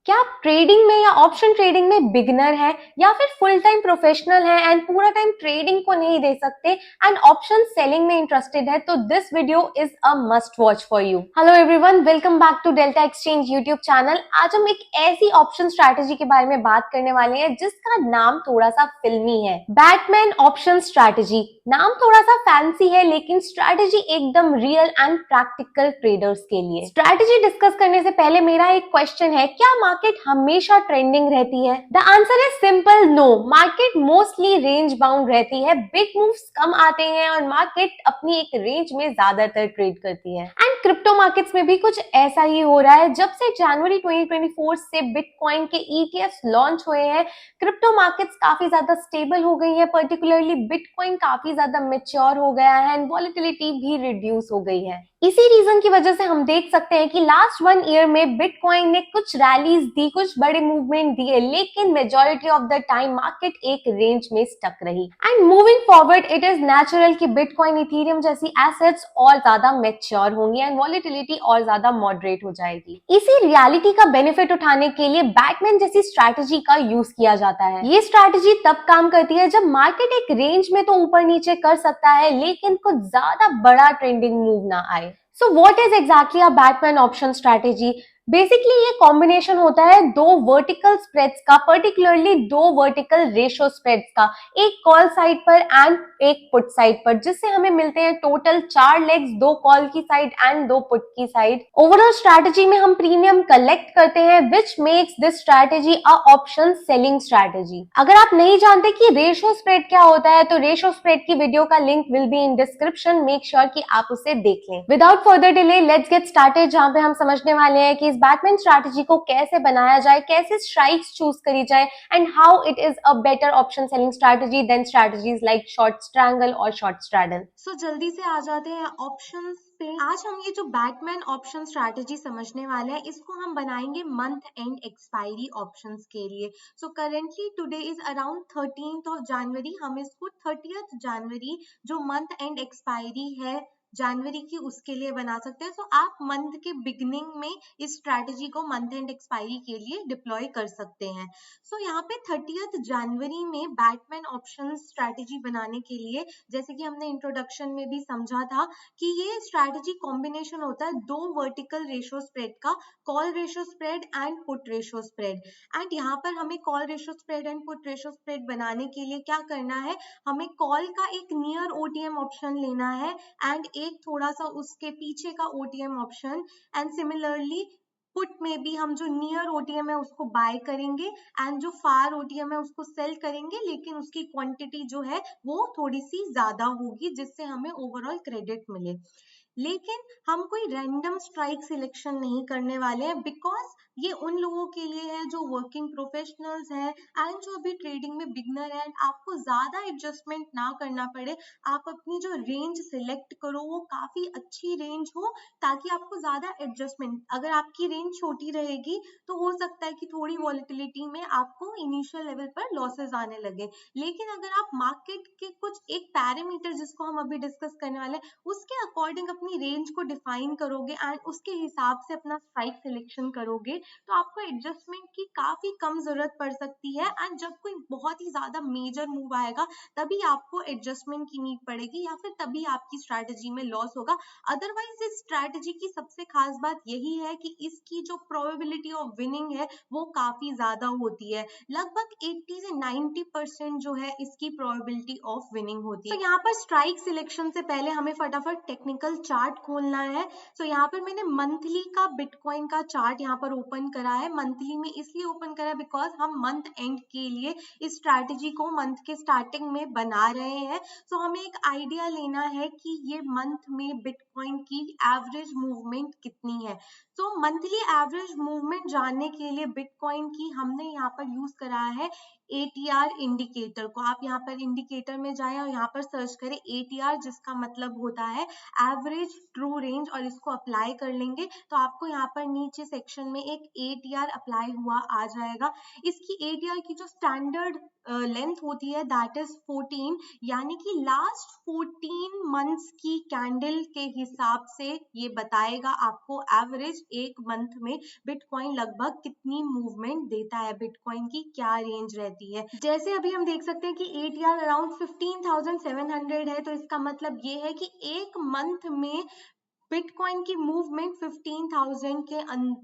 क्या आप ट्रेडिंग में या ऑप्शन ट्रेडिंग में बिगिनर हैं या फिर फुल टाइम प्रोफेशनल हैं एंड पूरा टाइम ट्रेडिंग को नहीं दे सकते एंड ऑप्शन सेलिंग में इंटरेस्टेड है तो this video is a must watch for you. Hello everyone, welcome back to Delta Exchange YouTube channel. आज हम एक ऐसी ऑप्शन स्ट्रैटेजी के बारे में बात करने वाले हैं जिसका नाम थोड़ा सा फिल्मी है, बैटमैन ऑप्शन स्ट्रैटेजी। नाम थोड़ा सा फैंसी है लेकिन स्ट्रैटेजी एकदम रियल एंड प्रैक्टिकल ट्रेडर्स के लिए। स्ट्रैटेजी डिस्कस करने से पहले मेरा एक क्वेश्चन है, क्या मार्केट हमेशा ट्रेंडिंग रहती है? The answer is simple, no. Market mostly range bound रहती है, बिग मूव्स कम आते हैं और मार्केट अपनी एक रेंज में ज्यादातर ट्रेड करती है। एंड क्रिप्टो मार्केट्स में भी कुछ ऐसा ही हो रहा है। जब से जनवरी 2024 से बिटकॉइन के ईटीएफ्स लॉन्च हुए हैं, क्रिप्टो मार्केट्स काफी ज्यादा स्टेबल हो गई है, पर्टिकुलरली बिटकॉइन काफी ज्यादा मैच्योर हो गया है एंड वॉलेटिलिटी भी रिड्यूस हो गई है। इसी रीजन की वजह से हम देख सकते हैं कि लास्ट 1 ईयर में बिटकॉइन ने कुछ रैलीज दी, कुछ बड़े मूवमेंट दिए, लेकिन majority of the time market एक रेंज में स्टक रही। And moving forward it is natural कि बिटकॉइन, इथेरियम जैसी एसेट्स और ज्यादा मैच्योर होंगी एंड वॉलेटिलिटी और ज्यादा मॉडरेट हो जाएगी। इसी रियलिटी का बेनिफिट उठाने के लिए बैटमैन जैसी स्ट्रैटेजी का यूज किया जाता है। ये स्ट्रैटेजी तब काम करती है जब मार्केट एक रेंज में तो ऊपर नीचे कर सकता है लेकिन कुछ ज्यादा बड़ा ट्रेंडिंग मूव ना आए। So what is exactly a Batman option strategy? Basically ये कॉम्बिनेशन होता है दो वर्टिकल स्प्रेड्स का, पर्टिकुलरली दो वर्टिकल रेशियो स्प्रेड्स का, एक कॉल साइड पर एंड एक पुट साइड पर, जिससे हमें मिलते हैं टोटल 4 लेग्स, 2 कॉल की साइड एंड 2 पुट की साइड। ओवरऑल स्ट्रैटेजी में हम प्रीमियम कलेक्ट करते हैं which makes this strategy a option selling strategy. अगर आप नहीं जानते कि रेशियो स्प्रेड क्या होता है तो रेशियो स्प्रेड की वीडियो का link will be in description, make sure कि आप उसे देख लें। Without further delay let's get started, जहां पे हम समझने वाले हैं कि बैटमैन स्ट्रैटेजी को कैसे बनाया जाए, कैसे स्ट्राइक्स चूज करी जाए and how it is a better option selling strategy than strategies like short strangle और शॉर्ट स्ट्रैडल। सो जल्दी से आ जाते हैं ऑप्शंस पे। आज हम ये जो बैटमैन ऑप्शन स्ट्रैटेजी समझने वाले हैं, इसको हम बनाएंगे मंथ एंड एक्सपायरी ऑप्शंस के लिए। So currently today is around 13th of January. हम इसको 30th जनवरी जो मंथ एंड एक्सपायरी है जनवरी की, उसके लिए बना सकते हैं। सो आप मंथ के बिगनिंग में इस स्ट्रैटेजी को मंथ एंड एक्सपायरी के लिए डिप्लॉय कर सकते हैं। सो यहाँ पे 30th जनवरी में बैटमैन ऑप्शन स्ट्रैटेजी बनाने के लिए, जैसे कि हमने इंट्रोडक्शन में भी समझा था कि ये स्ट्रैटेजी कॉम्बिनेशन होता है दो वर्टिकल रेशियो स्प्रेड का, call ratio spread and put ratio spread. And यहाँ पर हमें call ratio spread and put ratio spread बनाने के लिए क्या करना है, हमें कॉल का एक नियर ओटीएम ऑप्शन लेना है एंड एक थोड़ा सा उसके पीछे का OTM option, and similarly put में भी हम जो नियर ओटीएम है उसको बाय करेंगे एंड जो फार ओटीएम है उसको सेल करेंगे, लेकिन उसकी क्वांटिटी जो है वो थोड़ी सी ज्यादा होगी जिससे हमें ओवरऑल क्रेडिट मिले। लेकिन हम कोई रैंडम स्ट्राइक सिलेक्शन नहीं करने वाले हैं, बिकॉज ये उन लोगों के लिए है जो वर्किंग प्रोफेशनल्स हैं एंड जो अभी ट्रेडिंग में बिगनर है। आपको ज्यादा एडजस्टमेंट ना करना पड़े, आप अपनी जो रेंज सिलेक्ट करो वो काफी अच्छी रेंज हो ताकि आपको ज्यादा एडजस्टमेंट, अगर आपकी रेंज छोटी रहेगी तो हो सकता है कि थोड़ी वॉलेटिलिटी में आपको इनिशियल लेवल पर लॉसेस आने लगे। लेकिन अगर आप मार्केट के कुछ एक पैरामीटर जिसको हम अभी डिस्कस करने वाले हैं उसके अकॉर्डिंग अपनी रेंज को डिफाइन करोगे एंड उसके हिसाब से अपना स्ट्राइक सिलेक्शन करोगे तो आपको एडजस्टमेंट की काफी कम जरूरत पड़ सकती है। एंड जब कोई बहुत ही ज्यादा मेजर मूव आएगा तभी आपको एडजस्टमेंट की नीड पड़ेगी या फिर तभी आपकी स्ट्रैटेजी में लॉस होगा। अदरवाइज इस स्ट्रैटेजी की सबसे खास बात यही है कि इसकी जो प्रोबेबिलिटी ऑफ विनिंग है वो काफी ज्यादा होती है, लगभग 80 से 90% जो है इसकी प्रोबेबिलिटी ऑफ विनिंग होती है। तो यहाँ पर स्ट्राइक सिलेक्शन से पहले हमें फटाफट टेक्निकल चार्ट खोलना है। सो यहाँ पर मैंने मंथली का बिटकॉइन का चार्ट यहाँ पर ओपन करा है। मंथली में इसलिए ओपन करा है बिकॉज हम मंथ एंड के लिए इस स्ट्रैटेजी को मंथ के स्टार्टिंग में बना रहे हैं। सो हमें एक आइडिया लेना है कि ये मंथ में बिटकॉइन की एवरेज मूवमेंट कितनी है। तो मंथली एवरेज मूवमेंट जानने के लिए बिटकॉइन की हमने यहाँ पर यूज करा है ATR इंडिकेटर को। आप यहाँ पर इंडिकेटर में जाएं और यहाँ पर सर्च करें ATR, जिसका मतलब होता है एवरेज ट्रू रेंज, और इसको अप्लाई कर लेंगे तो आपको यहाँ पर नीचे सेक्शन में एक ATR अप्लाई हुआ आ जाएगा। इसकी ATR की जो स्टैंडर्ड लेंथ होती है दैट इज 14, यानी कि लास्ट 14 मंथ्स की कैंडल के हिसाब से ये बताएगा आपको एवरेज एक मंथ में बिटकॉइन लगभग कितनी मूवमेंट देता है, बिटकॉइन की क्या रेंज रहती है। जैसे अभी हम देख सकते हैं कि ATR अराउंड 15,700 है, तो इसका मतलब ये है कि एक मंथ में बिटकॉइन की मूवमेंट 15,000 के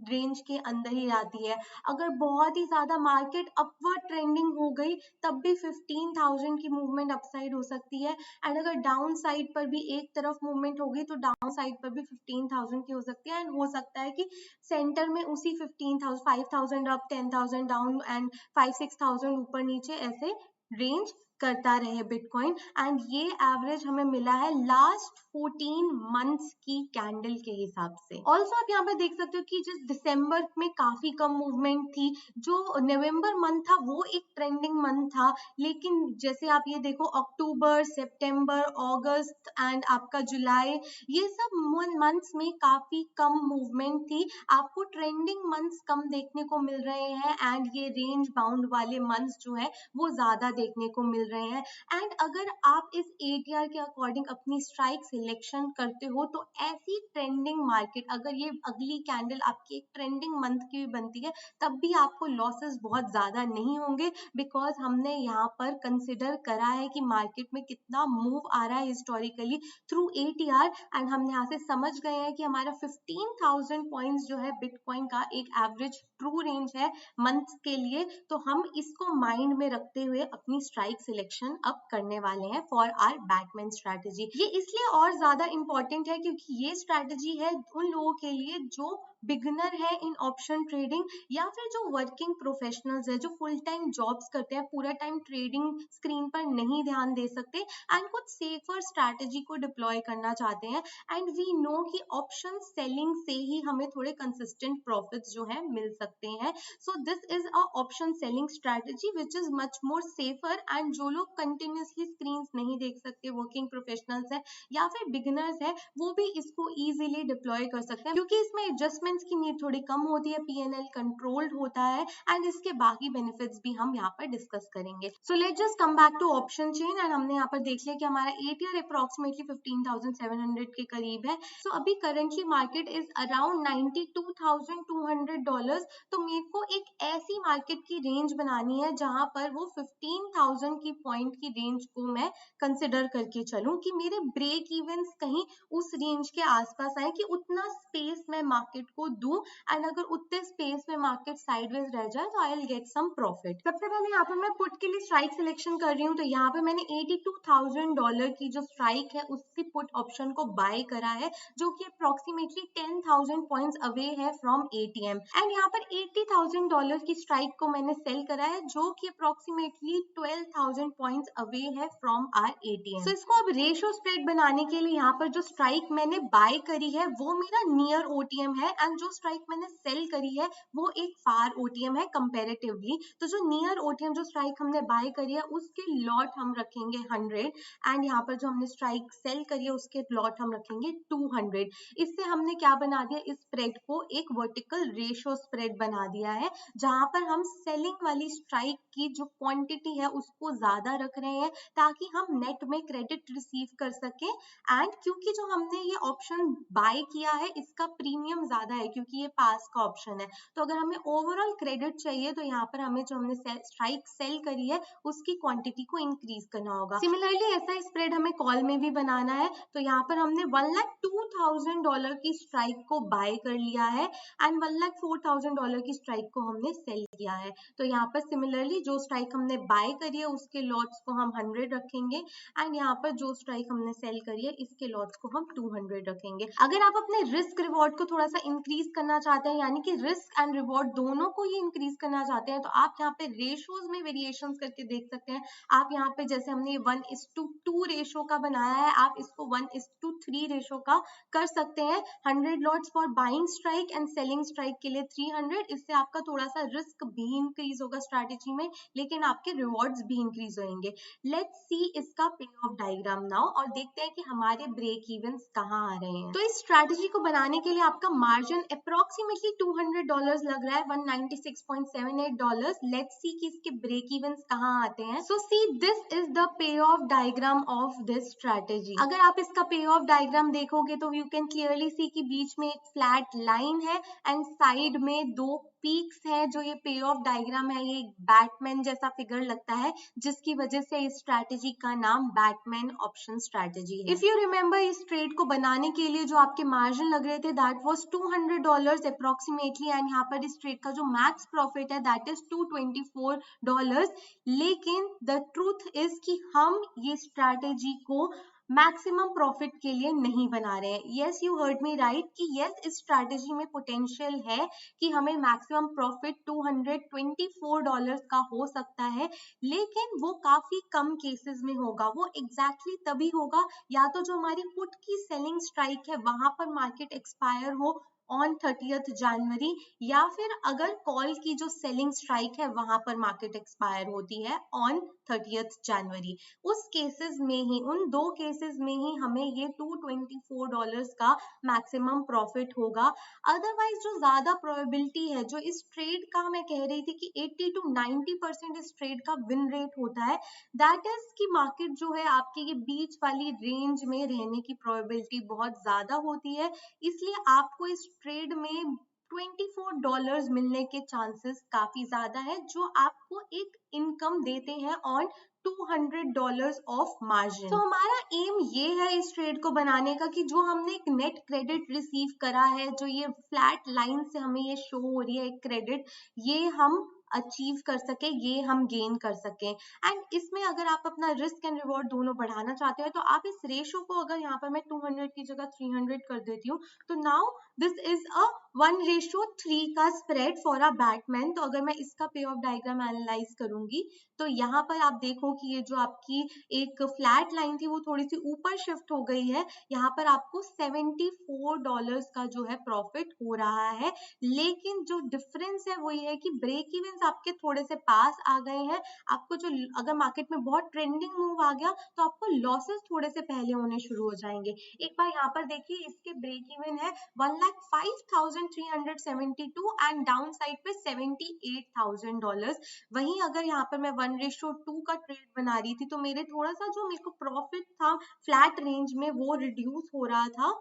रेंज के अंदर ही आती है। अगर बहुत ही ज्यादा मार्केट अपवर्ड ट्रेंडिंग हो गई तब भी 15,000 की मूवमेंट अपसाइड हो सकती है, एंड अगर डाउन साइड पर भी एक तरफ मूवमेंट होगी तो डाउन साइड पर भी 15,000 की हो सकती है, एंड हो सकता है कि सेंटर में उसी 15,000 5,000 अप 10,000 डाउन एंड 5-6,000 ऊपर नीचे ऐसे रेंज करता रहे बिटकॉइन। एंड ये एवरेज हमें मिला है लास्ट 14 मंथ्स की कैंडल के हिसाब से। ऑल्सो आप यहाँ पे देख सकते हो कि जिस दिसंबर में काफी कम मूवमेंट थी, जो नवंबर मंथ था वो एक ट्रेंडिंग मंथ था, लेकिन जैसे आप ये देखो अक्टूबर, सितंबर, अगस्त एंड आपका जुलाई, ये सब मंथ्स में काफी कम मूवमेंट थी। आपको ट्रेंडिंग मंथ्स कम देखने को मिल रहे हैं, एंड ये रेंज बाउंड वाले मंथ्स जो है वो ज्यादा देखने को मिल रहे हैं। एंड अगर आप इस ATR के अकॉर्डिंग अपनी स्ट्राइक सिलेक्शन करते हो तो ऐसी ट्रेंडिंग मार्केट, अगर ये अगली कैंडल आपकी एक ट्रेंडिंग मंथ की भी बनती है तब भी आपको लॉसेस बहुत ज्यादा नहीं होंगे, बिकॉज हमने यहाँ पर कंसिडर करा है कि मार्केट में कितना मूव आ रहा है हिस्टोरिकली थ्रू ATR, एंड हम यहाँ से समझ गए हैं कि हमारा 15,000 पॉइंट्स जो है बिटकॉइन का एक एवरेज ट्रू रेंज है मंथ के लिए। तो हम इसको माइंड में रखते हुए अपनी स्ट्राइक सिलेक्शन अब करने वाले हैं फॉर आवर बैटमैन स्ट्रैटेजी। ये इसलिए और ज्यादा इंपॉर्टेंट है क्योंकि ये स्ट्रैटेजी है उन लोगों के लिए जो बिगनर है इन ऑप्शन ट्रेडिंग, या फिर जो वर्किंग प्रोफेशनल्स है, जो फुल टाइम जॉब्स करते हैं, पूरा टाइम ट्रेडिंग स्क्रीन पर नहीं ध्यान दे सकते एंड कुछ सेफर स्ट्रैटेजी को डिप्लॉय करना चाहते हैं। एंड वी नो कि ऑप्शन सेलिंग से ही हमें थोड़े कंसिस्टेंट प्रॉफिट्स जो है मिल सकते हैं। So this is a option selling strategy which is much more safer, and जो लोग कंटिन्यूसली स्क्रीन्स नहीं देख सकते, वर्किंग प्रोफेशनल्स है या फिर बिगिनर्स है, वो भी इसको इजीली डिप्लॉय कर सकते हैं क्योंकि इसमें एडजस्टमेंट्स की नीड थोड़ी कम होती है, PNL कंट्रोल्ड होता है, एंड इसके बाकी बेनिफिट्स भी हम यहाँ पर डिस्कस करेंगे। So let's just come back to option chain, and हमने यहाँ पर देख लिया कि हमारा ATR अप्रोक्सीमेटली 15,700 के करीब है। सो अभी करंटली मार्केट इज अराउंड $92,200। तो मेरे को एक ऐसी मार्केट की रेंज बनानी है जहां पर वो 15,000 की पॉइंट की रेंज को मैं कंसिडर करके चलूं कि मेरे ब्रेक इवेंट्स कहीं उस रेंज के आसपास आए, कि उतना स्पेस मैं मार्केट को दूं, एंड अगर उतने स्पेस में मार्केट साइडवेज रह जाए तो I will get some profit. सबसे पहले यहाँ पर मैं पुट के लिए स्ट्राइक सिलेक्शन कर रही हूँ, तो यहाँ पे मैंने $82,000 की जो स्ट्राइक है उसकी पुट ऑप्शन को बाय करा है, जो कि अप्रोक्सीमेटली 10,000 पॉइंट्स अवे है फ्रॉम ATM। एंड यहाँ पर $80,000 की स्ट्राइक को मैंने सेल करा है, जो कि अप्रोक्सीमेटली 12,000 पॉइंट्स अवे है फ्रॉम आर ATM। सो इसको अब रेशियो स्प्रेड बनाने के लिए यहाँ पर जो स्ट्राइक मैंने बाय करी है वो मेरा नियर OTM है, एंड जो स्ट्राइक मैंने सेल करी है वो एक फार OTM है कंपेरेटिवली। तो जो नियर OTM जो स्ट्राइक हमने बाय करी है उसके लॉट हम रखेंगे 100, एंड यहाँ पर जो हमने स्ट्राइक सेल करी है उसके लॉट हम रखेंगे 200। इससे हमने क्या बना दिया, इस स्प्रेड को एक वर्टिकल रेशियो स्प्रेड बना दिया है, जहां पर हम सेलिंग वाली स्ट्राइक की जो क्वांटिटी है उसको ज्यादा रख रहे हैं ताकि हम नेट में क्रेडिट रिसीव कर सके। एंड क्योंकि जो हमने ये ऑप्शन बाय किया है इसका प्रीमियम ज्यादा है क्योंकि ये पास का ऑप्शन है, तो अगर हमें ओवरऑल क्रेडिट चाहिए तो यहाँ पर हमें जो हमने स्ट्राइक सेल करी है उसकी क्वांटिटी को इंक्रीज करना होगा। सिमिलरली ऐसा स्प्रेड हमें कॉल में भी बनाना है, तो यहाँ पर हमने $1,02,000 की स्ट्राइक को बाय कर लिया है एंड $1,04,000 की स्ट्राइक को हमने सेल किया है। तो यहाँ पर सिमिलरली जो स्ट्राइक हमने बाय करी है उसके लॉट्स को हम 100 रखेंगे, एंड यहाँ पर जो स्ट्राइक हमने सेल करी है इसके लॉट्स को हम 200 रखेंगे। अगर आप अपने रिस्क रिवॉर्ड को थोड़ा सा इंक्रीज करना चाहते हैं, यानी कि रिस्क एंड रिवॉर्ड दोनों को ही इंक्रीज करना चाहते हैं, तो आप यहाँ पे रेशियोज में वेरिएशंस करके देख सकते हैं। आप यहाँ पे जैसे हमने 1:2 रेशो का बनाया है, आप इसको 1:3 रेशो का कर सकते हैं। 100 lots for buying strike and selling strike के लिए 300। इससे आपका थोड़ा सा रिस्क भी इंक्रीज होगा स्ट्रैटेजी में, लेकिन आपके रिवॉर्ड्स भी इंक्रीज होंगे। लेट्स सी इसका पे ऑफ डायग्राम नाउ, और देखते हैं कि हमारे ब्रेक इवेंट्स कहाँ आ रहे हैं। तो इस स्ट्रैटेजी को बनाने के लिए आपका मार्जिन मार्जिन अप्रोक्सीमेटली $200 लग रहा है, $196.78। लेट्स सी कि इसके ब्रेक इवन्स कहाँ आते हैं। So see this is the pay off diagram of this strategy. अगर आप इसका पे ऑफ डायग्राम देखोगे तो यू कैन क्लियरली सी कि बीच में एक फ्लैट लाइन है एंड साइड में दो पीक्स है। जो ये पे ऑफ डायग्राम है ये बैटमैन जैसा फिगर लगता है, जिसकी वजह से इस स्ट्रैटेजी का नाम बैटमैन ऑप्शन स्ट्रैटेजी है। इफ यू रिमेंबर इस ट्रेड को बनाने के लिए जो आपके मार्जिन लग रहे थे दैट वाज $200 अप्रोक्सीमेटली, एंड यहाँ पर इस ट्रेड का जो मैक्स प्रॉफिट है दैट इज $224। लेकिन द ट्रूथ इज कि हम ये स्ट्रैटेजी को मैक्सिमम प्रॉफिट के लिए नहीं बना रहे हैं। Yes, you heard me right कि यस, इस स्ट्रैटेजी में पोटेंशियल है कि हमें मैक्सिमम प्रॉफिट $224 का हो सकता है, लेकिन वो काफी कम केसेस में होगा। वो एग्जैक्टली तभी होगा या तो जो हमारी पुट की सेलिंग स्ट्राइक है वहां पर मार्केट एक्सपायर हो ऑन 30th जनवरी, या फिर अगर कॉल की जो सेलिंग स्ट्राइक है वहां पर मार्केट एक्सपायर होती है ऑन 30th जनवरी। उस केसेस में ही, उन दो केसेस में ही हमें ये $224 का मैक्सिमम प्रॉफिट होगा। अदरवाइज जो ज्यादा प्रोबेबिलिटी है, जो इस ट्रेड का मैं कह रही थी कि 80 to 90% इस ट्रेड का विन रेट होता है, दैट इज कि मार्केट जो है आपके ये बीच वाली रेंज में रहने की प्रोबेबिलिटी बहुत ज्यादा होती है। इसलिए आपको इस ट्रेड में $24 मिलने के चांसेस काफी ज्यादा है, जो आपको एक इनकम देते हैं ऑन $200 ऑफ मार्जिन। तो हमारा एम ये है इस ट्रेड को बनाने का कि जो हमने एक नेट क्रेडिट रिसीव करा है, जो ये फ्लैट लाइन से हमें ये शो हो रही है एक क्रेडिट, ये हम अचीव कर सके, ये हम गेन कर सके। एंड इसमें अगर आप अपना रिस्क एंड रिवॉर्ड दोनों बढ़ाना चाहते हो तो आप इस रेशो को, अगर यहाँ पर मैं 200 की जगह 300 कर देती हूँ, तो नाउ दिस इज अ 1:3 का स्प्रेड फॉर अ बैटमैन। तो अगर मैं इसका पे ऑफ डायग्राम एनालाइज करूंगी तो यहाँ पर आप देखो कि ये जो आपकी एक फ्लैट लाइन थी वो थोड़ी सी ऊपर शिफ्ट हो गई है। यहाँ पर आपको $74 का जो है प्रॉफिट हो रहा है, लेकिन जो डिफरेंस है वो ये है कि ब्रेक इवेंस आपके थोड़े से पास आ गए हैं। आपको जो, अगर मार्केट में बहुत ट्रेंडिंग मूव आ गया तो आपको लॉसेस थोड़े से पहले होने शुरू हो जाएंगे। एक बार यहाँ पर देखिए, इसके ब्रेक इवन है 1,05,372 एंड डाउन साइड पे $78,000। वहीं अगर यहाँ पर मैं 1:2 का ट्रेड बना रही थी तो मेरे थोड़ा सा जो मेरे को प्रॉफिट था फ्लैट रेंज में वो रिड्यूस हो रहा था,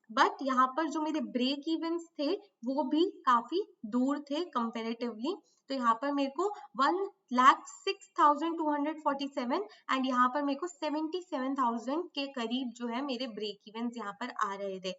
बट यहाँ पर जो मेरे ब्रेक इवेंस थे वो भी काफी दूर थे कंपेरेटिवली। तो यहाँ पर मेरे को 1,06,247 एंड यहाँ पर मेरे को 77,000 के करीब जो है मेरे ब्रेक इवेंस यहाँ पर आ रहे थे।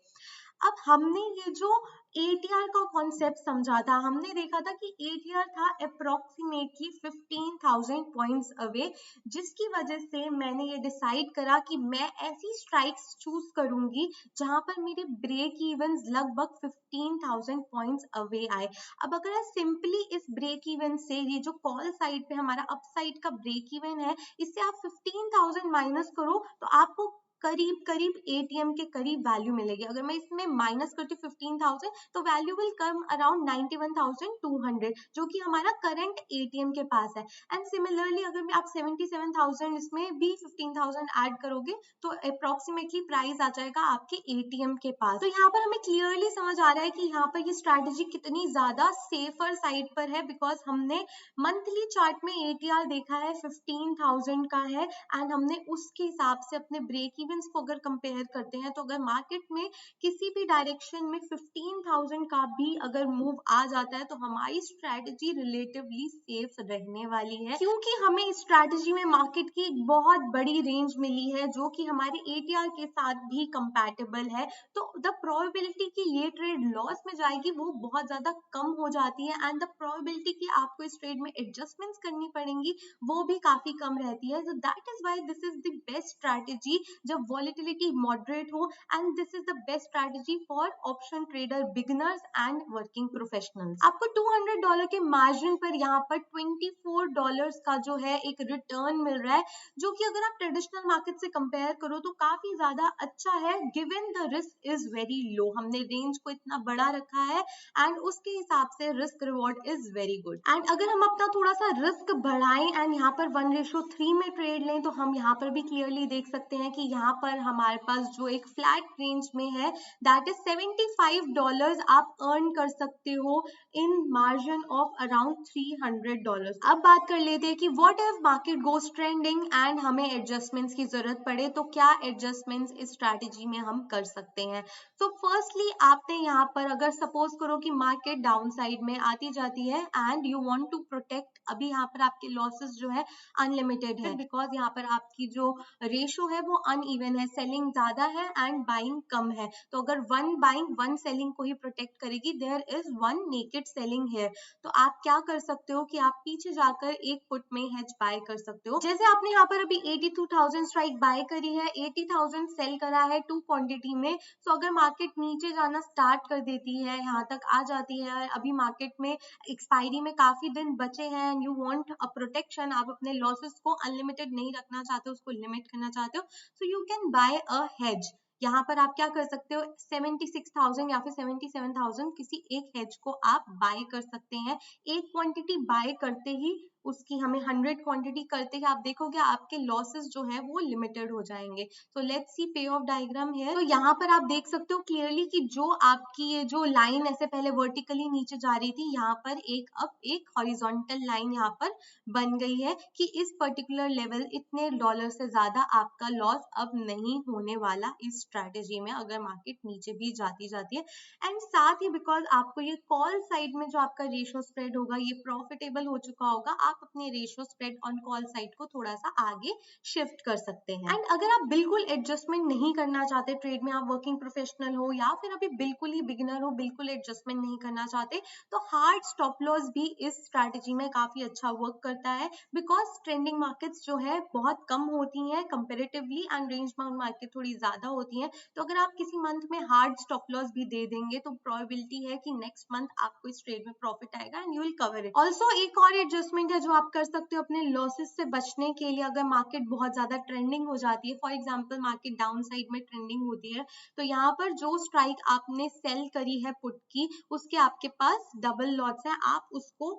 अब हमने ये जो ATR का कॉन्सेप्ट समझा था, हमने देखा था कि ATR था अप्रोक्सीमेटली 15,000 पॉइंट्स अवे, जिसकी वजह से मैंने ये डिसाइड करा कि मैं ऐसी स्ट्राइक्स चूज करूंगी जहां पर मेरे ब्रेक इवन्स लगभग 15,000 पॉइंट्स अवे आए। अब अगर आप सिंपली इस ब्रेक इवन से, ये जो कॉल साइड पे हमारा अप साइड का ब्रेक इवन है, इससे आप 15,000 माइनस करो तो आपको करीब करीब ATM के करीब वैल्यू मिलेगी। अगर मैं इसमें माइनस करती हूँ 15,000 तो वैल्यू विल कम अराउंड 91,200, जो कि हमारा करंट ATM के पास है। एंड सिमिलरली अगर मैं आप 77,000 इसमें भी 15,000 ऐड करोगे तो अप्रोक्सीमेटली प्राइस आ जाएगा आपके ATM के पास। तो यहाँ पर हमें क्लियरली समझ आ रहा है कि यहाँ पर ये स्ट्रैटेजी कितनी ज्यादा सेफर साइड पर है, बिकॉज हमने मंथली चार्ट में ATR देखा है 15,000 का है, एंड हमने उसके हिसाब से अपने ब्रेक इवेंस को अगर कंपेयर करते हैं तो अगर मार्केट में किसी भी डायरेक्शन में 15,000 का भी अगर मूव आ जाता है तो हमारी स्ट्रैटेजी रिलेटिवली सेफ रहने वाली है, क्योंकि हमें इस स्ट्रैटेजी में मार्केट की एक बहुत बड़ी रेंज मिली है जो कि हमारे ATR के साथ भी कंपैटिबल है। तो द प्रोबेबिलिटी कि ये ट्रेड लॉस में जाएगी वो बहुत ज्यादा कम हो जाती है, एंड द प्रोबेबिलिटी कि आपको इस ट्रेड में एडजस्टमेंट्स करनी पड़ेंगी वो भी काफी कम रहती है। So that is why this is the best strategy जब वॉलेटिलिटी मॉडरेट हो, and this is the best strategy for option trader beginners and working professionals. आपको $200 के मार्जिन पर यहाँ पर $24 का जो है एक रिटर्न मिल रहा है, जो कि अगर आप ट्रेडिशनल मार्केट से कंपेयर करो तो काफी ज्यादा अच्छा है, given the risk is very low. हमने रेंज को इतना बड़ा रखा है एंड उसके हिसाब से risk reward is very good. And अगर हम अपना थोड़ा सा रिस्क बढ़ाएं एंड यहाँ पर 1:3 में ट्रेड लें तो हम यहाँ पर भी क्लियरली देख सकते हैं कि यहाँ यहाँ पर हमारे पास जो एक फ्लैट रेंज में है दैट इज $75 आप अर्न कर सकते हो इन मार्जिन ऑफ अराउंड $300। अब बात कर लेते हैं कि what if market goes trending and हमें एडजस्टमेंट्स की जरूरत पड़े तो क्या एडजस्टमेंट्स इस स्ट्रैटेजी में हम कर सकते हैं। तो फर्स्टली आपने यहाँ पर अगर सपोज करो कि मार्केट डाउन साइड में आती जाती है and you want to protect, अभी यहाँ पर आपके लॉसेस जो है अनलिमिटेड है बिकॉज यहाँ पर आपकी जो रेशो है वो अनइवन है, सेलिंग ज्यादा है एंड बाइंग कम है। तो अगर वन बाइंग वन सेलिंग को ही प्रोटेक्ट करेगी, there is one naked selling है। तो आप क्या कर सकते हो कि आप पीछे जाकर एक पुट में हेज बाय कर सकते हो। जैसे आपने यहाँ पर अभी 82,000 स्ट्राइक बाय करी है, 80,000 सेल करा है टू क्वांटिटी में। तो अगर मार्केट नीचे जाना स्टार्ट कर देती है, यहाँ तक आ जाती है, अभी मार्केट में एक्सपायरी में काफी दिन बचे हैं and you want a protection, आप अपने लॉसेस को अनलिमिटेड नहीं रखना चाहते, उसको लिमिट करना चाहते हो, so you can buy a hedge. यहाँ पर आप क्या कर सकते हो, 76,000 या फिर 77,000 किसी एक हेज को आप बाय कर सकते हैं। एक क्वांटिटी बाय करते ही उसकी हमें 100 क्वांटिटी करते ही आप देखोगे आपके लॉसेस जो है वो लिमिटेड हो जाएंगे। तो लेट्स सी पे ऑफ डायग्राम है। तो यहाँ पर आप देख सकते हो क्लियरली कि जो आपकी ये जो लाइन ऐसे पहले वर्टिकली नीचे जा रही थी, यहाँ पर अब एक हॉरिजॉन्टल लाइन यहाँ पर बन गई है कि इस पर्टिकुलर लेवल इतने डॉलर से ज्यादा आपका लॉस अब नहीं होने वाला इस स्ट्रैटेजी में अगर मार्केट नीचे भी जाती है। एंड साथ ही बिकॉज आपको ये कॉल साइड में जो आपका रेशियो स्प्रेड होगा ये प्रॉफिटेबल हो चुका होगा, आप अपने ratio spread on call side को थोड़ा सा आगे शिफ्ट कर सकते हैं। एंड अगर आप बिल्कुल एडजस्टमेंट नहीं करना चाहते ट्रेड में, आप वर्किंग प्रोफेशनल हो या फिर अभी बिल्कुल ही बिगिनर हो, बिल्कुल एडजस्टमेंट नहीं करना चाहते, तो हार्ड स्टॉप लॉस भी इस स्ट्रैटेजी में काफी अच्छा वर्क करता है बिकॉज ट्रेंडिंग मार्केट्स जो है बहुत कम होती हैं comparatively and range bound market थोड़ी ज्यादा होती है। तो अगर आप किसी मंथ में हार्ड स्टॉप लॉस भी दे देंगे तो प्रोबेबिलिटी है कि नेक्स्ट मंथ आपको इस ट्रेड में प्रॉफिट आएगा and you will cover it. Also एक और एडजस्टमेंट है जो आप कर सकते हो अपने लॉसेस से बचने के लिए, अगर मार्केट बहुत ज्यादा ट्रेंडिंग हो जाती है, for example market down side में ट्रेंडिंग होती है, तो यहाँ पर जो स्ट्राइक आपने सेल करी है पुट की, उसके आपके पास डबल लॉट्स है, आप उसको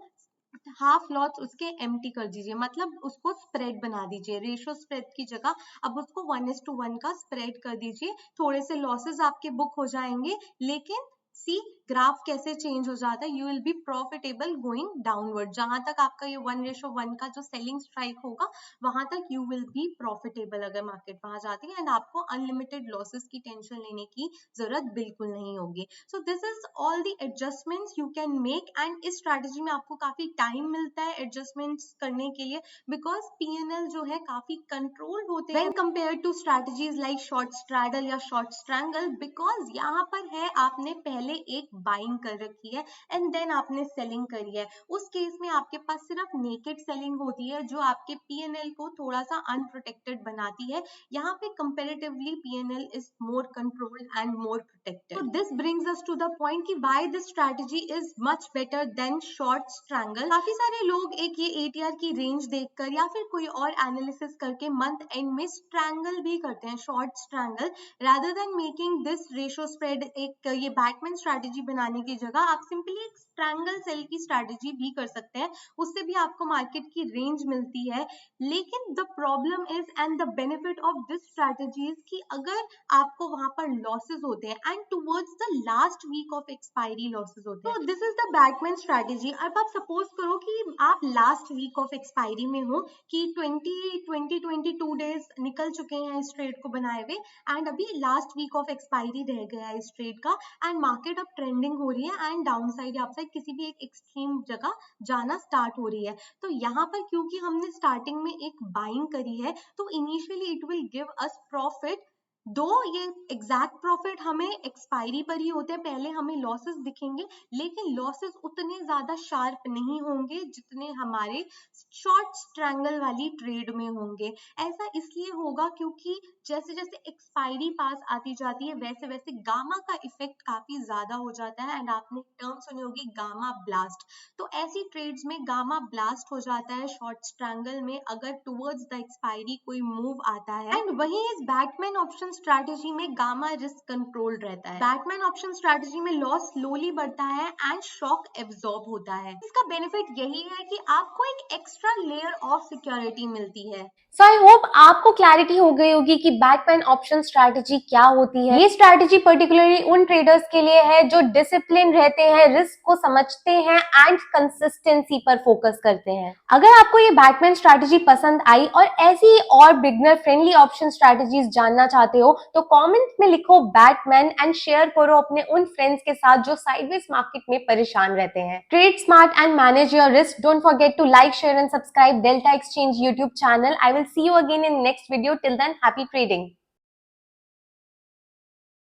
हाफ लॉट्स उसके एम्प्टी कर दीजिए, मतलब उसको स्प्रेड बना दीजिए, रेशियो स्प्रेड की जगह अब उसको 1:1 का स्प्रेड कर दीजिए। थोड़े से लॉसेस आपके बुक हो जाएंगे, लेकिन सी ग्राफ कैसे चेंज हो जाता है, you will be profitable going downward. जहां तक आपका ये 1:1 का जो सेलिंग स्ट्राइक होगा वहां तक यू विल बी प्रॉफिटेबल अगर मार्केट वहां जाती है एंड आपको अनलिमिटेड लॉसेस की टेंशन लेने की जरूरत बिल्कुल नहीं होगी। So this is all the adjustments you can make and इस स्ट्रैटेजी में आपको काफी टाइम मिलता है एडजस्टमेंट्स करने के लिए बिकॉज पीएनएल जो है काफी कंट्रोल होते हैं compare to strategies like short straddle या शॉर्ट स्ट्रैंगल, बिकॉज यहाँ पर है आपने पहले एक बाइंग कर रखी है एंड देन आपने सेलिंग करी है। उस केस में आपके पास सिर्फ नेकेड सेलिंग होती है जो आपके पीएनएल को थोड़ा सा अनप्रोटेक्टेड बनाती है। यहाँ पे comparatively PNL is more controlled and more protected. So this brings us to the point कि why this strategy is much better than short strangle। काफी सारे लोग एक ये ATR की रेंज देखकर या फिर कोई और एनालिसिस करके मंथ एंड में स्ट्रैंगल भी करते हैं, short strangle, rather than making this ratio spread एक ये बैटमैन स्ट्रैटेजी बनाने की जगह आप सिंपली एक स्ट्रैंगल सेल की स्ट्रैटेजी भी कर सकते हैं, उससे भी आपको मार्केट की रेंज मिलती है। लेकिन the problem is and the benefit of this strategy is कि अगर आपको वहां पर लॉसेस होते हैं and towards the last week of expiry losses होते हैं, तो this is the Batman strategy. अब आप सपोज करो कि आप लास्ट वीक ऑफ एक्सपायरी में हो कि 22 डेज निकल चुके हैं इस ट्रेड को बनाए हुए एंड अभी लास्ट वीक ऑफ एक्सपायरी रह गया है इस ट्रेड का एंड मार्केट अब ट्रेंडिंग हो रही है एंड डाउन साइड या अपसाइड किसी भी एक एक्सट्रीम जगह जाना स्टार्ट हो रही है। तो यहाँ पर क्योंकि हमने स्टार्टिंग में एक बाइंग करी है तो initially it will give us profit, दो ये एग्जैक्ट प्रॉफिट हमें एक्सपायरी पर ही होते हैं, पहले हमें लॉसेस दिखेंगे लेकिन लॉसेस उतने ज्यादा शार्प नहीं होंगे जितने हमारे शॉर्ट स्ट्रैंगल वाली ट्रेड में होंगे। ऐसा इसलिए होगा क्योंकि जैसे जैसे एक्सपायरी पास आती जाती है वैसे वैसे गामा का इफेक्ट काफी ज्यादा हो जाता है एंड आपने टर्म सुनी होगी गामा ब्लास्ट। तो ऐसी ट्रेड्स में गामा ब्लास्ट हो जाता है शॉर्ट स्ट्रैंगल में अगर टुवर्ड्स द एक्सपायरी कोई मूव आता है। एंड वहीं इस बैटमैन ऑप्शन ऑप्शन स्ट्रैटेजी में गामा रिस्क कंट्रोल रहता है। बैटमैन ऑप्शन स्ट्रैटेजी में लॉस स्लोली बढ़ता है एंड शॉक एब्जॉर्ब होता है। इसका बेनिफिट यही है कि आपको एक एक्स्ट्रा लेयर ऑफ सिक्योरिटी मिलती है। सो आई होप आपको क्लैरिटी हो गई होगी कि बैकमैन ऑप्शन स्ट्रैटेजी क्या होती है। ये स्ट्रैटेजी पर्टिकुलरली उन ट्रेडर्स के लिए है जो डिसिप्लिन रहते हैं, रिस्क को समझते हैं एंड कंसिस्टेंसी पर फोकस करते हैं। अगर आपको ये बैकमैन स्ट्रैटेजी पसंद आई और ऐसी और बिगनर फ्रेंडली ऑप्शन स्ट्रैटेजीज जानना चाहते हो तो कमेंट में लिखो बैटमैन एंड शेयर करो अपने उन फ्रेंड्स के साथ जो साइडवेज मार्केट में परेशान रहते हैं। Trade smart and manage your risk. Don't forget to like, share and subscribe Delta Exchange YouTube channel. I will see you again in next video. Till then, happy trading.